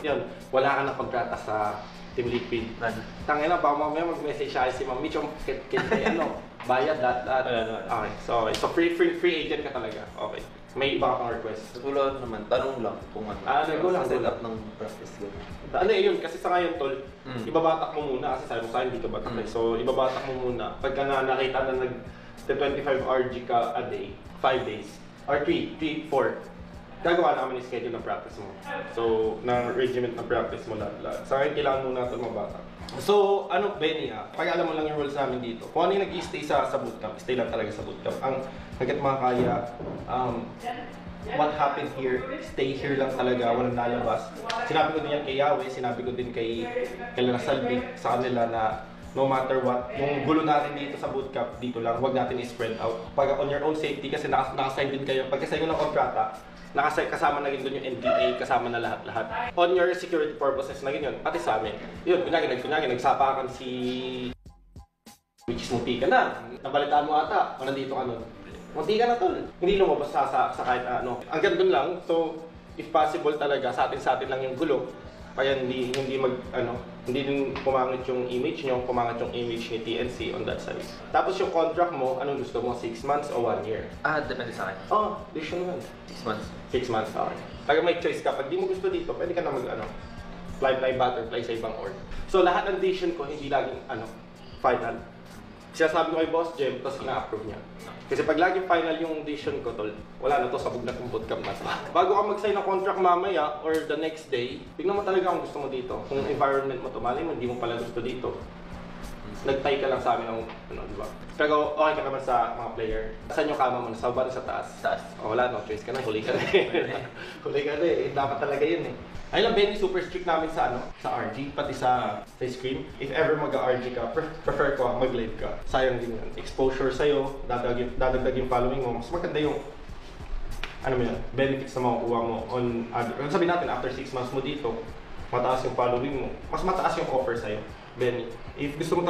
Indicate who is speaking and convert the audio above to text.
Speaker 1: Yun, wala ka na kontrata sa Team Liquid. Tangina, baka mamaya mag-message siya si Ma'am Mitch yung bayad, okay. So free agent ka talaga. Okay. May iba kang request.
Speaker 2: Tulad naman, tanong lang kung ano.
Speaker 1: Go lang.
Speaker 2: Set up ng practice ko.
Speaker 1: Ano yun? Kasi sa ngayon, tol, ibabatak mo muna. Kasi sabi mo sa akin, hindi ka batak. So, ibabatak mo muna. Pagka nakita na nag-25 RG ka a day, 5 days, or 3, 4, gagawa na kami ng schedule ng practice mo. So, ng regiment ng practice mo lahat. Sa akin, kailangan muna ito mabatak. So, Benny pag alam mo lang yung rules namin dito, kung ano yung nag-i-stay sa bootcamp, stay lang talaga sa bootcamp. Ang hanggat makakaya, what happened here, stay here lang talaga, walang lalabas. Sinabi ko din yan kay Yahweh, sinabi ko din kay Lana Salvi, sa kanila na no matter what, yung gulo natin dito sa bootcamp, dito lang, huwag natin i-spread out. Pag on your own safety, kasi nakasign din kayo, pagka sa inyo ng kontrata, kasama na rin doon yung NDA, kasama na lahat-lahat. On your security purposes na yun, pati sa amin. Yun, kunyari, nagsapakan si... which is munti ka na. Nabalitaan mo ata, o nandito ka nun. Munti ka na tol. Hindi lumabas sa kahit ano. Hanggang doon lang, so if possible talaga, sa atin lang yung gulo. Kaya hindi din pumangit yung image nyo, pumangit yung image ni TNC on that side. Tapos yung contract mo, anong gusto mo? 6 months o 1 year?
Speaker 2: Depende sa akin.
Speaker 1: Decision mo.
Speaker 2: 6 months.
Speaker 1: 6 months, okay. Taga may choice ka. Pag di mo gusto dito, pwede ka na fly butterfly sa ibang org. So lahat ng decision ko, hindi laging final. Sinasabi ko kay Boss Jem, tapos ina-approve niya. Kasi pag laging final yung decision ko, tol, wala na to, sabog na itong bootcamp na to. Bago ka mag-sign ng contract mamaya or the next day, tignan mo talaga kung gusto mo dito. Kung environment mo to, malay mo, hindi mo pala gusto dito. Nag-tie ka lang sa amin ng di ba? Pero okay ka naman sa mga player. Saan yung kama mo? Sa baba sa taas?
Speaker 2: Taas.
Speaker 1: Wala, no choice ka na. Huli ka na Huli ka na Dapat talaga yun Ayun lang, Benny, super strict namin sa RG, pati sa screen. If ever mag-RG ka, prefer ko mag-live ka. Sayang din yun. Exposure sa'yo, dadagdag yung following mo. Mas maganda yung benefits na makukuha mo on other. Sabihin natin, after 6 months mo dito, mataas yung following mo. Mas mataas yung offer sa'yo. Benny, if gusto mo